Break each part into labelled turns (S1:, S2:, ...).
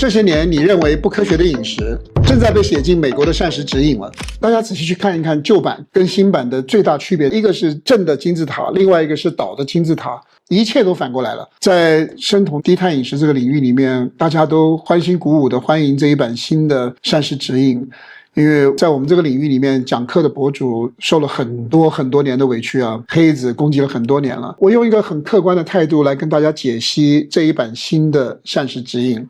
S1: 这些年你认为不科学的饮食正在被写进美国的膳食指引了。大家仔细去看一看旧版跟新版的最大区别，一个是正的金字塔，另外一个是倒的金字塔，一切都反过来了。在生酮低碳饮食这个领域里面，大家都欢欣鼓舞的欢迎这一版新的膳食指引。因为在我们这个领域里面，讲课的博主受了很多年的委屈啊，黑子攻击了很多年了。我用一个很客观的态度来跟大家解析这一版新的膳食指引。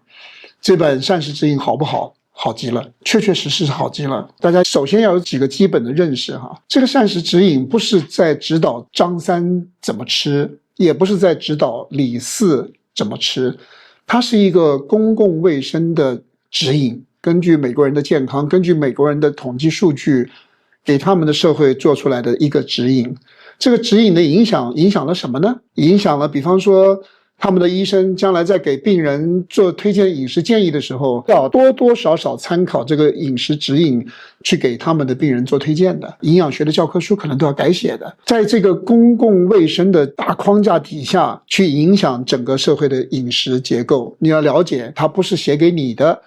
S1: 这版膳食指引好不好？好极了，确实是好极了。大家首先要有几个基本的认识哈。这个膳食指引不是在指导张三怎么吃，也不是在指导李四怎么吃，它是一个公共卫生的指引。根据美国人的健康，根据美国人的统计数据，给他们的社会做出来的一个指引。这个指引的影响了什么呢？影响了比方说他们的医生将来在给病人做推荐饮食建议的时候，要多少参考这个饮食指引去给他们的病人做推荐的。营养学的教科书可能都要改写的。在这个公共卫生的大框架底下去影响整个社会的饮食结构，你要了解它不是写给你的，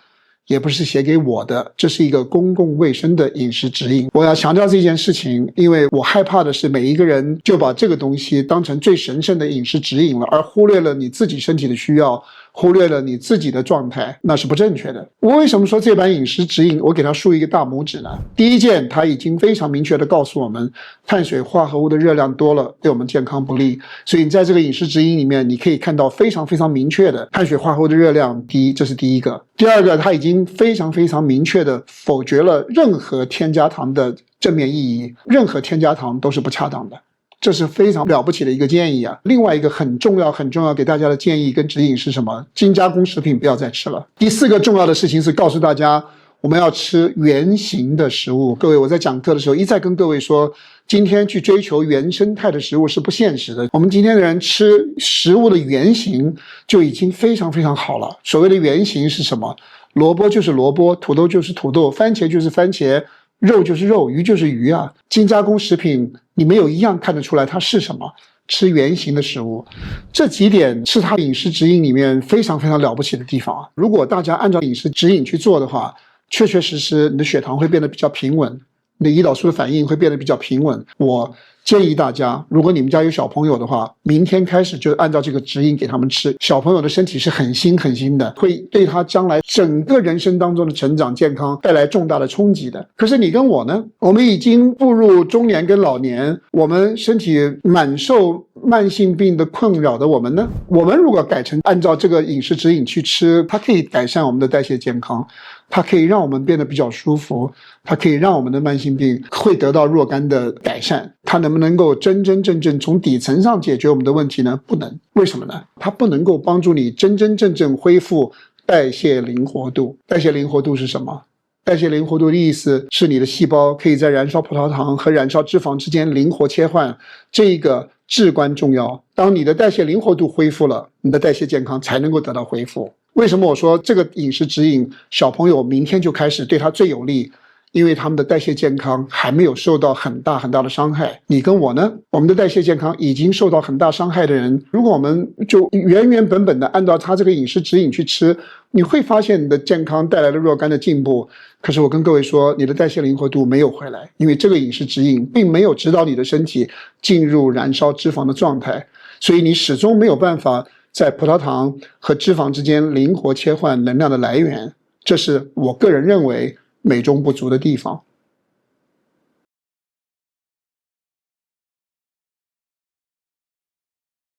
S1: 也不是写给我的，这是一个公共卫生的饮食指引。我要强调这件事情，因为我害怕的是每一个人就把这个东西当成最神圣的饮食指引了，而忽略了你自己身体的需要，忽略了你自己的状态，那是不正确的。我为什么说这版饮食指引我给它竖一个大拇指呢？第一件，它已经非常明确地告诉我们，碳水化合物的热量多了对我们健康不利，所以你在这个饮食指引里面你可以看到非常明确的碳水化合物的热量低，这是第一个。第二个，它已经非常明确地否决了任何添加糖的正面意义，任何添加糖都是不恰当的，这是非常了不起的一个建议啊。另外一个很重要给大家的建议跟指引是什么？精加工食品不要再吃了。第四个重要的事情是告诉大家我们要吃原形的食物。各位，我在讲课的时候一再跟各位说，今天去追求原生态的食物是不现实的。我们今天的人吃食物的原形就已经非常好了。所谓的原形是什么？萝卜就是萝卜，土豆就是土豆，番茄就是番茄，肉就是肉，鱼就是鱼啊。精加工食品你没有一样看得出来它是什么。吃原形的食物，这几点是它饮食指引里面非常了不起的地方。如果大家按照饮食指引去做的话，确实你的血糖会变得比较平稳，你的胰岛素的反应会变得比较平稳。我建议大家，如果你们家有小朋友的话，明天开始就按照这个指引给他们吃。小朋友的身体是很新的，会对他将来整个人生当中的成长健康带来重大的冲击的。可是你跟我呢，我们已经步入中年跟老年，我们身体满受慢性病的困扰的我们呢，我们如果改成按照这个饮食指引去吃，它可以改善我们的代谢健康，它可以让我们变得比较舒服，它可以让我们的慢性病会得到若干的改善。它能不能够真正从底层上解决我们的问题呢？不能。为什么呢？它不能够帮助你真正恢复代谢灵活度。代谢灵活度是什么？代谢灵活度的意思是你的细胞可以在燃烧葡萄糖和燃烧脂肪之间灵活切换，这个至关重要。当你的代谢灵活度恢复了，你的代谢健康才能够得到恢复。为什么我说这个饮食指引小朋友明天就开始对他最有利？因为他们的代谢健康还没有受到很大的伤害。你跟我呢，我们的代谢健康已经受到很大伤害的人，如果我们就原本的按照他这个饮食指引去吃，你会发现你的健康带来了若干的进步。可是我跟各位说，你的代谢灵活度没有回来，因为这个饮食指引并没有指导你的身体进入燃烧脂肪的状态，所以你始终没有办法在葡萄糖和脂肪之间灵活切换能量的来源。这是我个人认为美中不足的地方。